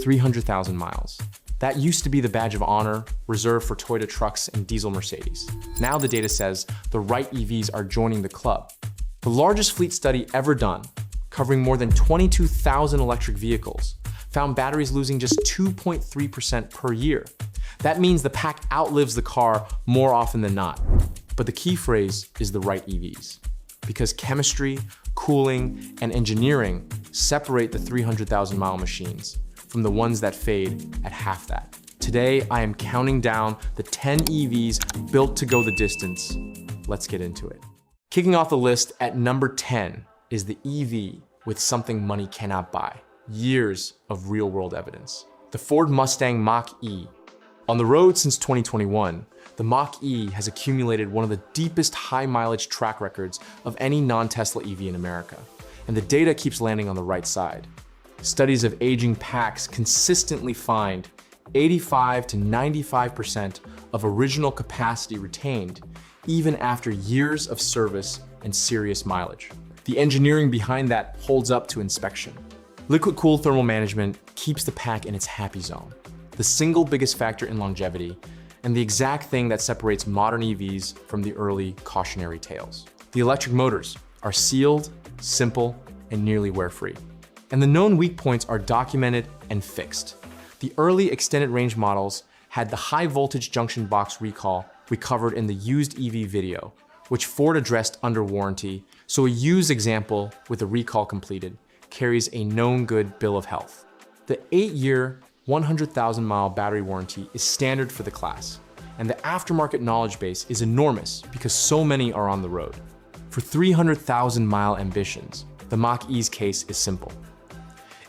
300,000 miles. That used to be the badge of honor reserved for Toyota trucks and diesel Mercedes. Now the data says the right EVs are joining the club. The largest fleet study ever done, covering more than 22,000 electric vehicles, found batteries losing just 2.3% per year. That means the pack outlives the car more often than not. But the key phrase is the right EVs, because chemistry, cooling, and engineering separate the 300,000 mile machines from the ones that fade at half that. Today, I am counting down the 10 EVs built to go the distance. Let's get into it. Kicking off the list at number 10 is the EV with something money cannot buy: years of real-world evidence. The Ford Mustang Mach-E. On the road since 2021, the Mach-E has accumulated one of the deepest high-mileage track records of any non-Tesla EV in America, and the data keeps landing on the right side. Studies of aging packs consistently find 85 to 95% of original capacity retained, even after years of service and serious mileage. The engineering behind that holds up to inspection. Liquid-cooled thermal management keeps the pack in its happy zone, the single biggest factor in longevity, and the exact thing that separates modern EVs from the early cautionary tales. The electric motors are sealed, simple, and nearly wear-free. And the known weak points are documented and fixed. The early extended range models had the high voltage junction box recall we covered in the used EV video, which Ford addressed under warranty, so a used example with a recall completed carries a known good bill of health. The 8-year, 100,000 mile battery warranty is standard for the class, and the aftermarket knowledge base is enormous because so many are on the road. For 300,000 mile ambitions, the Mach-E's case is simple.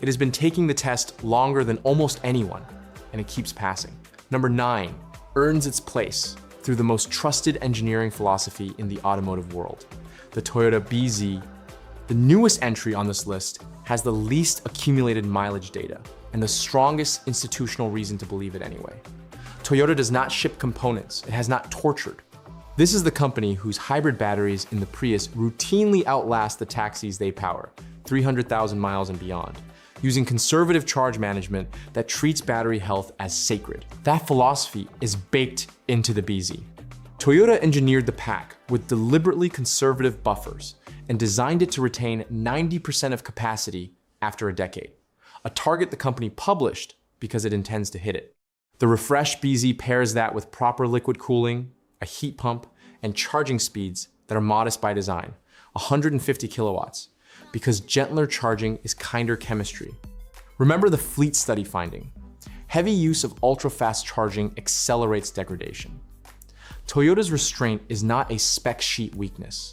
It has been taking the test longer than almost anyone, and it keeps passing. Number 9 earns its place through the most trusted engineering philosophy in the automotive world, the Toyota BZ. The newest entry on this list has the least accumulated mileage data and the strongest institutional reason to believe it anyway. Toyota does not ship components. It has not tortured. This is the company whose hybrid batteries in the Prius routinely outlast the taxis they power, 300,000 miles and beyond, using conservative charge management that treats battery health as sacred. That philosophy is baked into the BZ. Toyota engineered the pack with deliberately conservative buffers and designed it to retain 90% of capacity after a decade, a target the company published because it intends to hit it. The refreshed BZ pairs that with proper liquid cooling, a heat pump, and charging speeds that are modest by design, 150 kilowatts, because gentler charging is kinder chemistry. Remember the fleet study finding. Heavy use of ultra-fast charging accelerates degradation. Toyota's restraint is not a spec sheet weakness.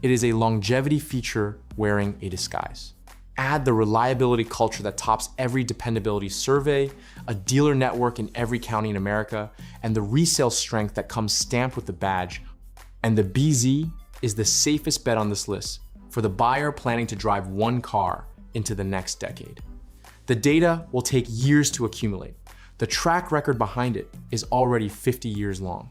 It is a longevity feature wearing a disguise. Add the reliability culture that tops every dependability survey, a dealer network in every county in America, and the resale strength that comes stamped with the badge, and the BZ is the safest bet on this list for the buyer planning to drive one car into the next decade. The data will take years to accumulate. The track record behind it is already 50 years long.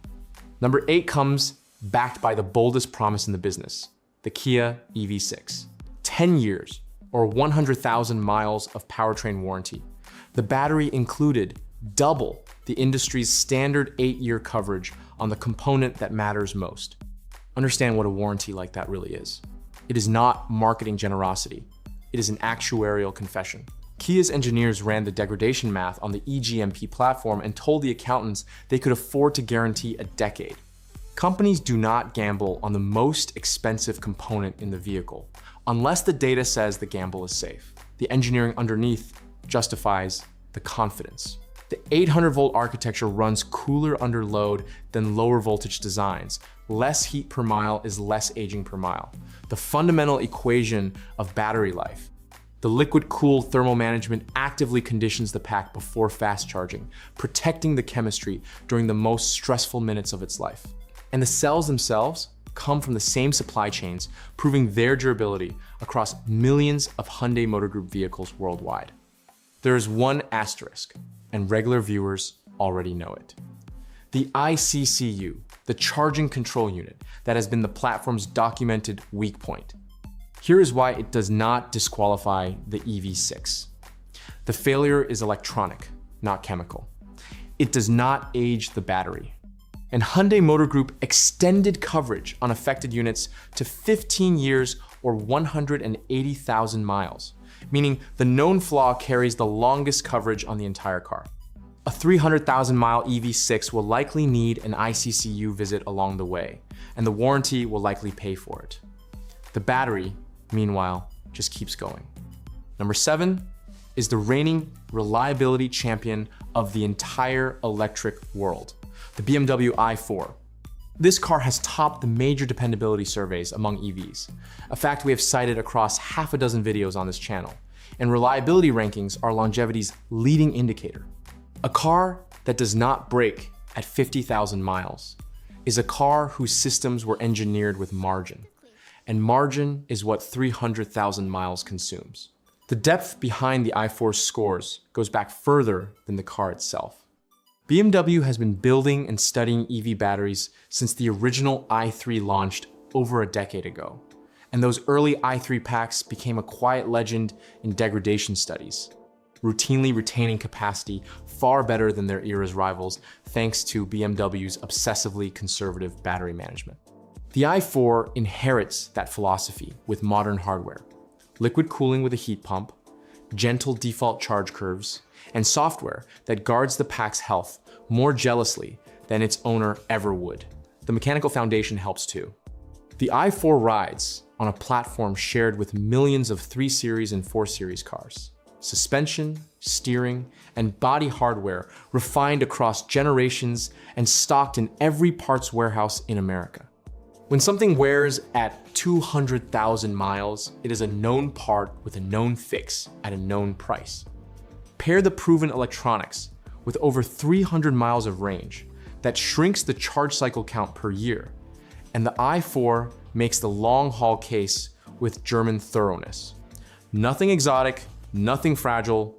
Number 8 comes backed by the boldest promise in the business, the Kia EV6. 10 years, or 100,000 miles of powertrain warranty. The battery included double the industry's standard 8-year coverage on the component that matters most. Understand what a warranty like that really is. It is not marketing generosity. It is an actuarial confession. Kia's engineers ran the degradation math on the eGMP platform and told the accountants they could afford to guarantee a decade. Companies do not gamble on the most expensive component in the vehicle, unless the data says the gamble is safe. The engineering underneath justifies the confidence. The 800-volt architecture runs cooler under load than lower voltage designs. Less heat per mile is less aging per mile. The fundamental equation of battery life. The liquid-cooled thermal management actively conditions the pack before fast charging, protecting the chemistry during the most stressful minutes of its life. And the cells themselves come from the same supply chains, proving their durability across millions of Hyundai Motor Group vehicles worldwide. There is one asterisk, and regular viewers already know it. The ICCU, the charging control unit, that has been the platform's documented weak point. Here is why it does not disqualify the EV6. The failure is electronic, not chemical. It does not age the battery. And Hyundai Motor Group extended coverage on affected units to 15 years or 180,000 miles, meaning the known flaw carries the longest coverage on the entire car. A 300,000-mile EV6 will likely need an ICCU visit along the way, and the warranty will likely pay for it. The battery, meanwhile, just keeps going. Number 7 is the reigning reliability champion of the entire electric world, the BMW i4. This car has topped the major dependability surveys among EVs, a fact we have cited across half a dozen videos on this channel, and reliability rankings are longevity's leading indicator. A car that does not break at 50,000 miles is a car whose systems were engineered with margin, and margin is what 300,000 miles consumes. The depth behind the i4's scores goes back further than the car itself. BMW has been building and studying EV batteries since the original i3 launched over a decade ago, and those early i3 packs became a quiet legend in degradation studies, routinely retaining capacity far better than their era's rivals thanks to BMW's obsessively conservative battery management. The i4 inherits that philosophy with modern hardware, liquid cooling with a heat pump, gentle default charge curves, and software that guards the pack's health more jealously than its owner ever would. The mechanical foundation helps too. The i4 rides on a platform shared with millions of 3 Series and 4 Series cars. Suspension, steering, and body hardware refined across generations and stocked in every parts warehouse in America. When something wears at 200,000 miles, it is a known part with a known fix at a known price. Pair the proven electronics with over 300 miles of range that shrinks the charge cycle count per year, and the i4 makes the long-haul case with German thoroughness. Nothing exotic, nothing fragile,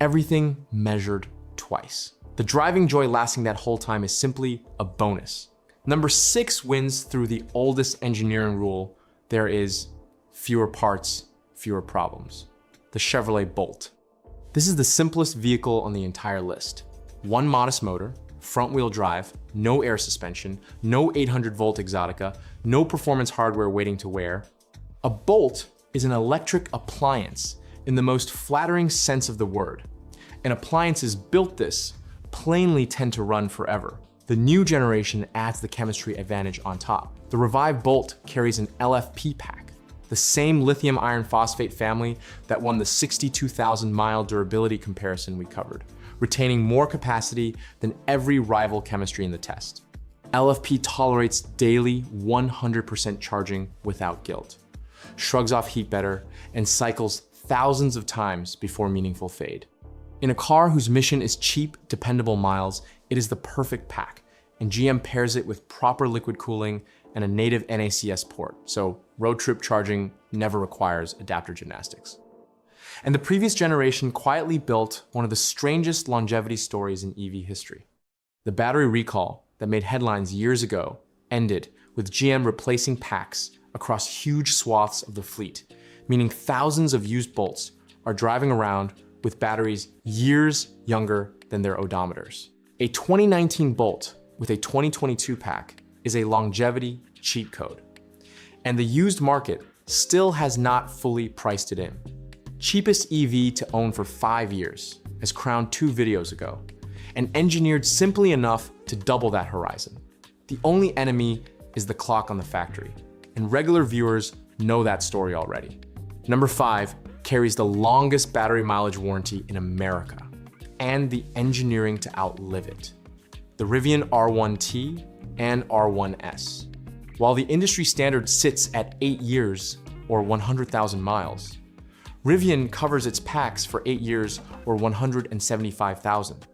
everything measured twice. The driving joy lasting that whole time is simply a bonus. Number 6 wins through the oldest engineering rule there is: fewer parts, fewer problems. The Chevrolet Bolt. This is the simplest vehicle on the entire list. One modest motor, front-wheel drive, no air suspension, no 800-volt Exotica, no performance hardware waiting to wear. A Bolt is an electric appliance in the most flattering sense of the word, and appliances built this plainly tend to run forever. The new generation adds the chemistry advantage on top. The revived Bolt carries an LFP pack, the same lithium iron phosphate family that won the 62,000-mile durability comparison we covered, retaining more capacity than every rival chemistry in the test. LFP tolerates daily 100% charging without guilt, shrugs off heat better, and cycles thousands of times before meaningful fade. In a car whose mission is cheap, dependable miles, it is the perfect pack, and GM pairs it with proper liquid cooling and a native NACS port, so road trip charging never requires adapter gymnastics. And the previous generation quietly built one of the strangest longevity stories in EV history. The battery recall that made headlines years ago ended with GM replacing packs across huge swaths of the fleet, meaning thousands of used Bolts are driving around with batteries years younger than their odometers. A 2019 Bolt with a 2022 pack is a longevity cheat code, and the used market still has not fully priced it in. Cheapest EV to own for 5 years, as crowned 2 videos ago, and engineered simply enough to double that horizon. The only enemy is the clock on the factory, and regular viewers know that story already. Number 5 carries the longest battery mileage warranty in America, and the engineering to outlive it. The Rivian R1T and R1S. While the industry standard sits at 8 years or 100,000 miles, Rivian covers its packs for 8 years or 175,000.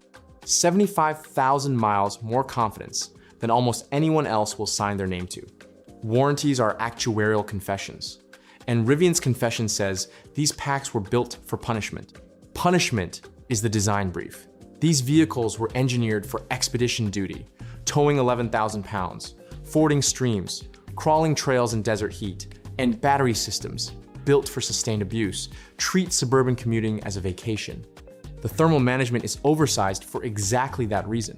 75,000 miles more confidence than almost anyone else will sign their name to. Warranties are actuarial confessions, and Rivian's confession says these packs were built for punishment. Punishment is the design brief. These vehicles were engineered for expedition duty, towing 11,000 pounds, fording streams, crawling trails in desert heat, and battery systems built for sustained abuse, treat suburban commuting as a vacation. The thermal management is oversized for exactly that reason.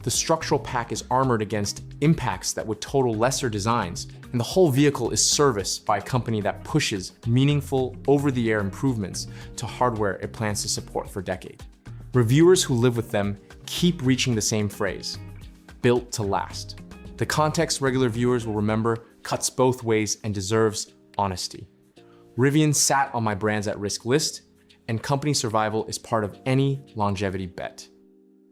The structural pack is armored against impacts that would total lesser designs, and the whole vehicle is serviced by a company that pushes meaningful over-the-air improvements to hardware it plans to support for decades. Reviewers who live with them keep reaching the same phrase: built to last. The context regular viewers will remember cuts both ways and deserves honesty. Rivian sat on my brands at risk list, and company survival is part of any longevity bet.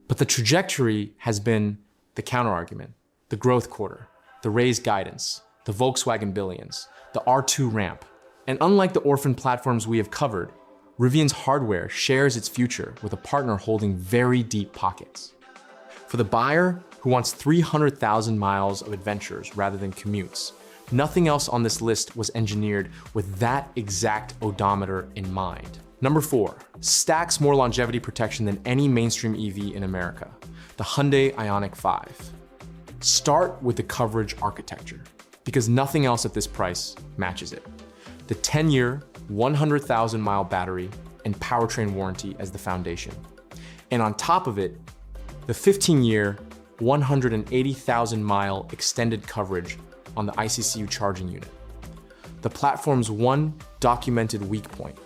But the trajectory has been the counterargument, the growth quarter, the raised guidance, the Volkswagen billions, the R2 ramp. And unlike the orphan platforms we have covered, Rivian's hardware shares its future with a partner holding very deep pockets. For the buyer who wants 300,000 miles of adventures rather than commutes, nothing else on this list was engineered with that exact odometer in mind. Number 4, stacks more longevity protection than any mainstream EV in America, the Hyundai Ioniq 5. Start with the coverage architecture, because nothing else at this price matches it. The 10-year, 100,000-mile battery and powertrain warranty as the foundation. And on top of it, the 15-year, 180,000-mile extended coverage on the ICCU charging unit. The platform's one documented weak point.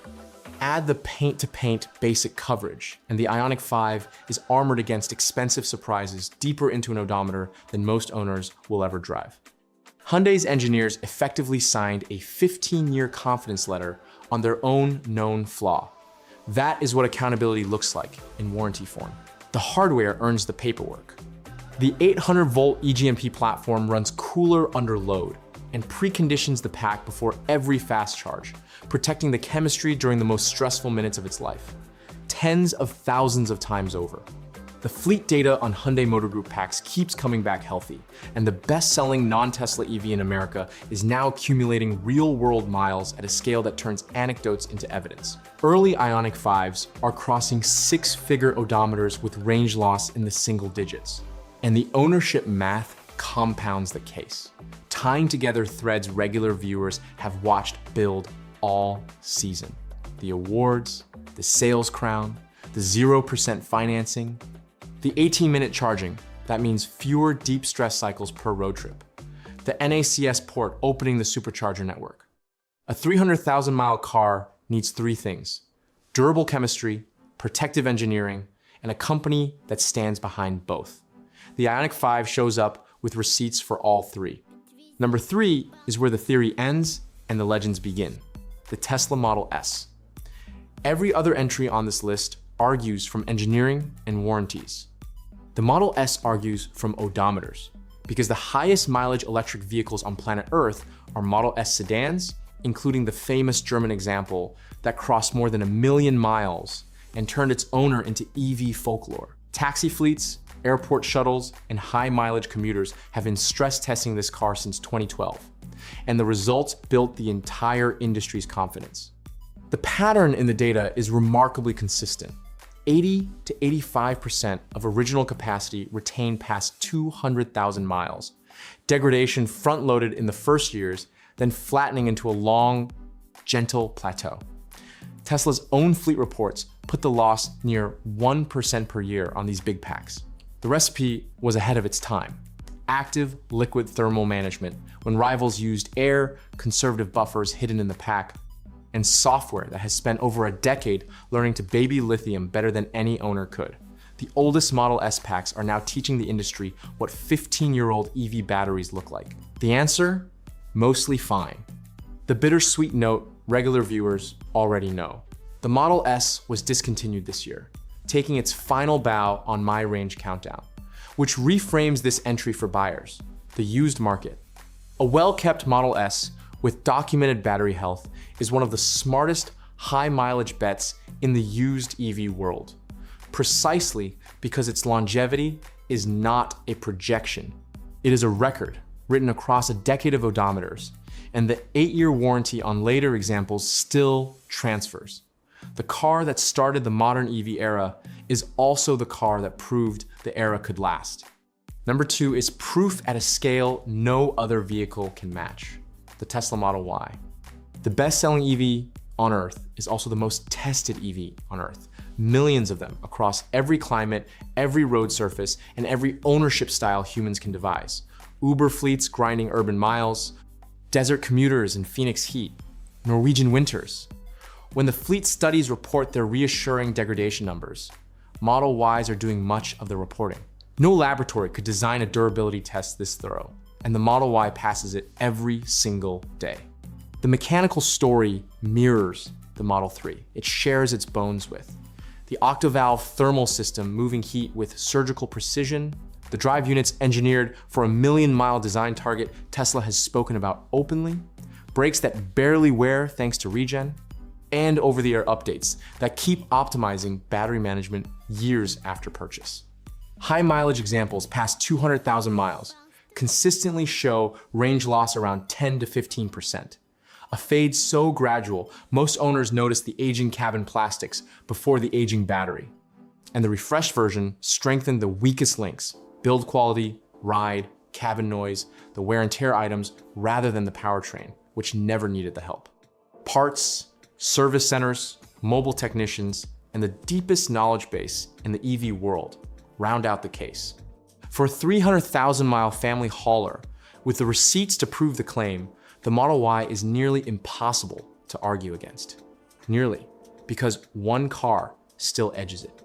Add the paint-to-paint basic coverage, and the Ioniq 5 is armored against expensive surprises deeper into an odometer than most owners will ever drive. Hyundai's engineers effectively signed a 15-year confidence letter on their own known flaw. That is what accountability looks like in warranty form. The hardware earns the paperwork. The 800-volt eGMP platform runs cooler under load and preconditions the pack before every fast charge, protecting the chemistry during the most stressful minutes of its life, tens of thousands of times over. The fleet data on Hyundai Motor Group packs keeps coming back healthy, and the best-selling non-Tesla EV in America is now accumulating real-world miles at a scale that turns anecdotes into evidence. Early Ioniq 5s are crossing 6-figure odometers with range loss in the single digits, and the ownership math compounds the case, tying together threads regular viewers have watched build all season. The awards, the sales crown, the 0% financing, the 18-minute charging, that means fewer deep stress cycles per road trip, the NACS port opening the supercharger network. A 300,000-mile car needs 3 things: durable chemistry, protective engineering, and a company that stands behind both. The Ioniq 5 shows up with receipts for all 3. Number 3 is where the theory ends and the legends begin: the Tesla Model S. Every other entry on this list argues from engineering and warranties. The Model S argues from odometers, because the highest mileage electric vehicles on planet Earth are Model S sedans, including the famous German example that crossed more than 1 million miles and turned its owner into EV folklore. Taxi fleets, airport shuttles, and high mileage commuters have been stress testing this car since 2012, and the results built the entire industry's confidence. The pattern in the data is remarkably consistent. 80 to 85% of original capacity retained past 200,000 miles. Degradation front-loaded in the first years, then flattening into a long, gentle plateau. Tesla's own fleet reports put the loss near 1% per year on these big packs. The recipe was ahead of its time. Active liquid thermal management, when rivals used air, conservative buffers hidden in the pack, and software that has spent over a decade learning to baby lithium better than any owner could. The oldest Model S packs are now teaching the industry what 15-year-old EV batteries look like. The answer? Mostly fine. The bittersweet note regular viewers already know. The Model S was discontinued this year, taking its final bow on my range countdown, which reframes this entry for buyers: the used market. A well-kept Model S with documented battery health is one of the smartest high-mileage bets in the used EV world, precisely because its longevity is not a projection. It is a record written across a decade of odometers, and the 8-year warranty on later examples still transfers. The car that started the modern EV era is also the car that proved the era could last. Number 2 is proof at a scale no other vehicle can match: the Tesla Model Y. The best-selling EV on Earth is also the most tested EV on Earth. Millions of them across every climate, every road surface, and every ownership style humans can devise. Uber fleets grinding urban miles, desert commuters in Phoenix heat, Norwegian winters. When the fleet studies report their reassuring degradation numbers, Model Ys are doing much of the reporting. No laboratory could design a durability test this thorough, and the Model Y passes it every single day. The mechanical story mirrors the Model 3. It shares its bones with. The octovalve thermal system moving heat with surgical precision, the drive units engineered for a million-mile design target Tesla has spoken about openly, brakes that barely wear thanks to regen, and over-the-air updates that keep optimizing battery management years after purchase. High mileage examples past 200,000 miles consistently show range loss around 10 to 15%. A fade so gradual, most owners notice the aging cabin plastics before the aging battery. And the refreshed version strengthened the weakest links: build quality, ride, cabin noise, the wear and tear items, rather than the powertrain, which never needed the help. Parts, service centers, mobile technicians, and the deepest knowledge base in the EV world round out the case. For a 300,000-mile family hauler, with the receipts to prove the claim, the Model Y is nearly impossible to argue against. Nearly, because one car still edges it.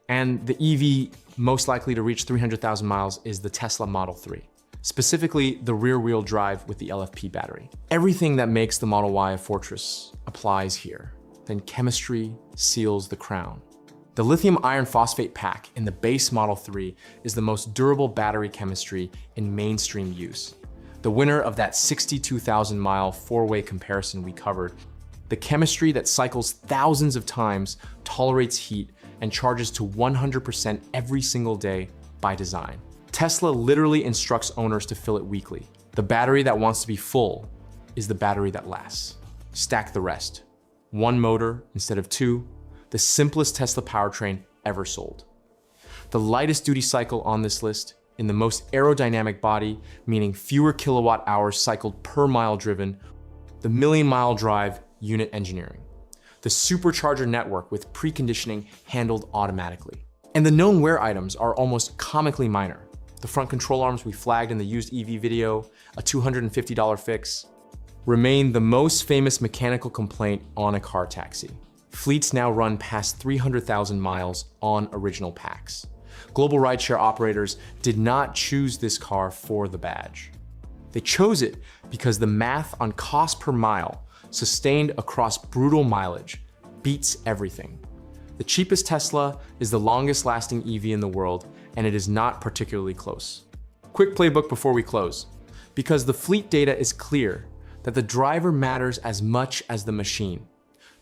And the EV most likely to reach 300,000 miles is the Tesla Model 3, specifically the rear-wheel drive with the LFP battery. Everything that makes the Model Y a fortress applies here. Then chemistry seals the crown. The lithium iron phosphate pack in the base Model 3 is the most durable battery chemistry in mainstream use. The winner of that 62,000-mile four-way comparison we covered, the chemistry that cycles thousands of times, tolerates heat, and charges to 100% every single day by design. Tesla literally instructs owners to fill it weekly. The battery that wants to be full is the battery that lasts. Stack the rest. One motor instead of two, the simplest Tesla powertrain ever sold. The lightest duty cycle on this list, in the most aerodynamic body, meaning fewer kilowatt hours cycled per mile driven, the million-mile drive unit engineering, the supercharger network with preconditioning handled automatically. And the known wear items are almost comically minor. The front control arms we flagged in the used EV video, a $250 fix, remain the most famous mechanical complaint on a car taxi. Fleets now run past 300,000 miles on original packs. Global rideshare operators did not choose this car for the badge. They chose it because the math on cost per mile sustained across brutal mileage beats everything. The cheapest Tesla is the longest lasting EV in the world, and it is not particularly close. Quick playbook before we close. Because the fleet data is clear that the driver matters as much as the machine.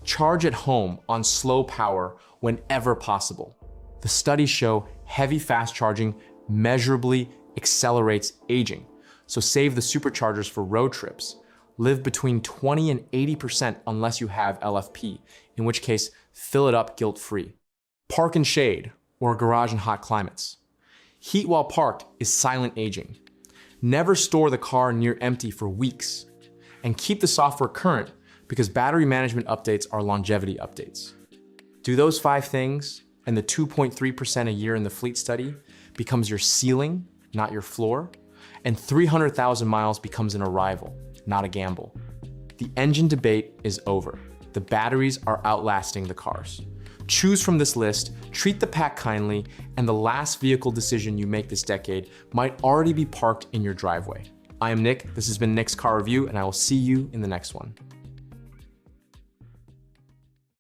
Charge at home on slow power whenever possible. The studies show heavy fast charging measurably accelerates aging, so save the superchargers for road trips. Live between 20 and 80% unless you have LFP, in which case fill it up guilt-free. Park in shade or garage in hot climates. Heat while parked is silent aging. Never store the car near empty for weeks. And keep the software current because battery management updates are longevity updates. Do those 5 things, and the 2.3% a year in the fleet study becomes your ceiling, not your floor, and 300,000 miles becomes an arrival, not a gamble. The engine debate is over. The batteries are outlasting the cars. Choose from this list, treat the pack kindly, and the last vehicle decision you make this decade might already be parked in your driveway. I am Nick, this has been Nick's Car Review, and I will see you in the next one.